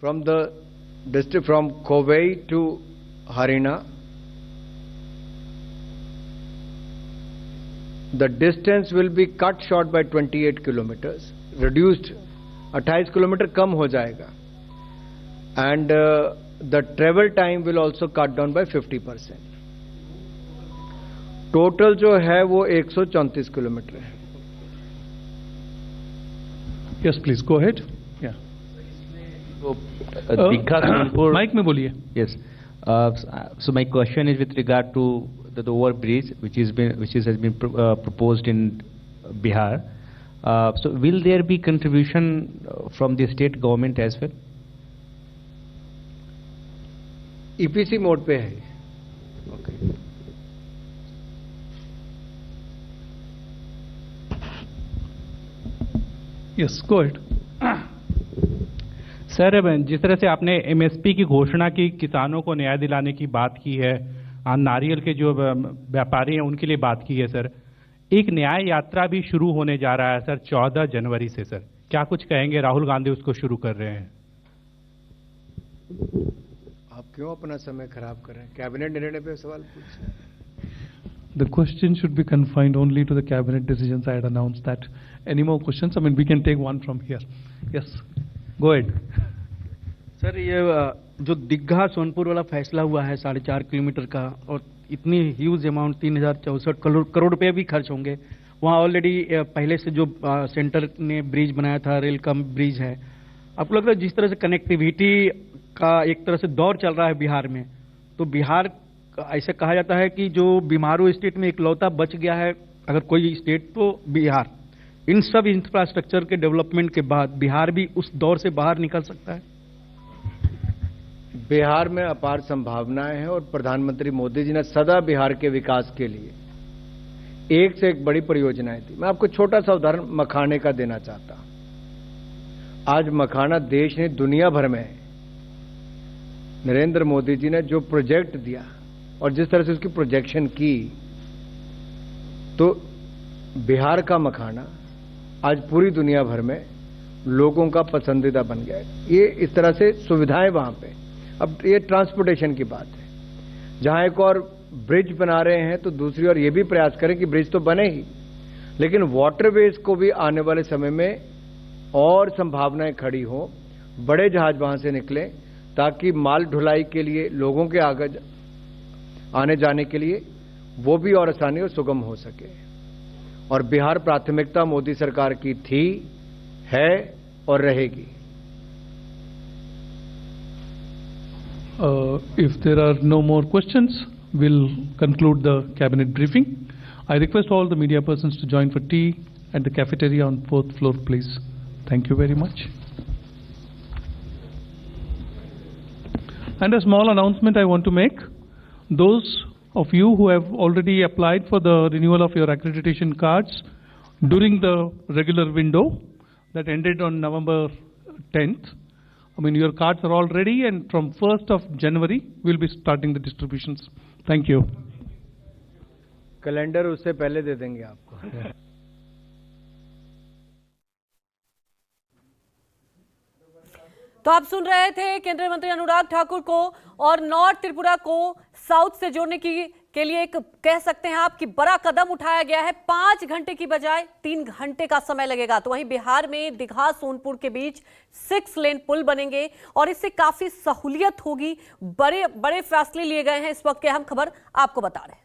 from the district from Kovai to Harina. The distance will be cut short by 28 kilometers, reduced 28 kilometre कम हो जाएगा, and the travel time will also cut down by 50%. Total जो है वो 134 kilometre है. Yes, please go ahead. Yeah. Digha Sonpur. Mike में बोलिए. Yes. So my question is with regard to the overbridge which has been proposed in Bihar. So will there be contribution from the state government as well? EPC mode पे है. Okay. Yes, go ahead. Sir, जिस तरह से आपने MSP की घोषणा की, किसानों को न्याय दिलाने की बात की है, नारियल के जो व्यापारी हैं उनके लिए बात की है सर, एक न्याय यात्रा भी शुरू होने जा रहा है सर 14 जनवरी से. सर क्या कुछ कहेंगे? राहुल गांधी उसको शुरू कर रहे हैं. आप क्यों अपना समय खराब कर रहे हैं? कैबिनेट निर्णय पे सवाल पूछिए. The question should be confined only to the cabinet decisions. I had announced that. Any more questions? I mean, we can take one from here. Yes, go ahead. Sir, ये जो दीघा सोनपुर वाला फैसला हुआ है 4.5 किलोमीटर का, और इतनी ह्यूज अमाउंट 3064 करोड़ रुपए भी खर्च होंगे, वहाँ ऑलरेडी पहले से जो सेंटर ने ब्रिज बनाया था, रेल का ब्रिज है. आपको लगता है जिस तरह से कनेक्टिविटी का एक तरह से दौर चल रहा है बिहार में, तो बिहार ऐसे कहा जाता है कि जो बीमारू स्टेट में इकलौता बच गया है अगर कोई स्टेट तो बिहार. इन सब इंफ्रास्ट्रक्चर के डेवलपमेंट के बाद बिहार भी उस दौर से बाहर निकल सकता है. बिहार में अपार संभावनाएं हैं और प्रधानमंत्री मोदी जी ने सदा बिहार के विकास के लिए एक से एक बड़ी परियोजनाएं दी. मैं आपको छोटा सा उदाहरण मखाने का देना चाहता हूं. आज मखाना देश ने दुनिया भर में है. नरेंद्र मोदी जी ने जो प्रोजेक्ट दिया और जिस तरह से उसकी प्रोजेक्शन की, तो बिहार का मखाना आज पूरी दुनिया भर में लोगों का पसंदीदा बन गया है. ये इस तरह से सुविधाएं वहां पे. अब ये ट्रांसपोर्टेशन की बात है. जहां एक और ब्रिज बना रहे हैं तो दूसरी ओर ये भी प्रयास करें कि ब्रिज तो बने ही, लेकिन वाटरवेज को भी आने वाले समय में और संभावनाएं खड़ी हो, बड़े जहाज वहां से निकले ताकि माल ढुलाई के लिए लोगों के आने जाने के लिए वो भी और आसानी और सुगम हो सके. और बिहार प्राथमिकता मोदी सरकार की थी, है और रहेगी. If there are no more questions, we'll conclude the cabinet briefing. I request all the media persons to join for tea at the cafeteria on 4th floor, please. Thank you very much. And a small announcement I want to make. Those of you who have already applied for the renewal of your accreditation cards during the regular window that ended on November 10th, I mean, your cards are all ready, and from 1st of January, we'll be starting the distributions. Thank you. Calendar उससे पहले दे देंगे आपको. तो आप सुन रहे थे केंद्रीय मंत्री अनुराग ठाकुर को, और नॉर्थ त्रिपुरा को साउथ से जोड़ने के लिए एक कह सकते हैं आप कि बड़ा कदम उठाया गया है. 5 घंटे की बजाय 3 घंटे का समय लगेगा. तो वहीं बिहार में दीघा सोनपुर के बीच 6 लेन पुल बनेंगे और इससे काफी सहूलियत होगी. बड़े बड़े फैसले लिए गए हैं. इस वक्त की अहम खबर आपको बता रहे हैं.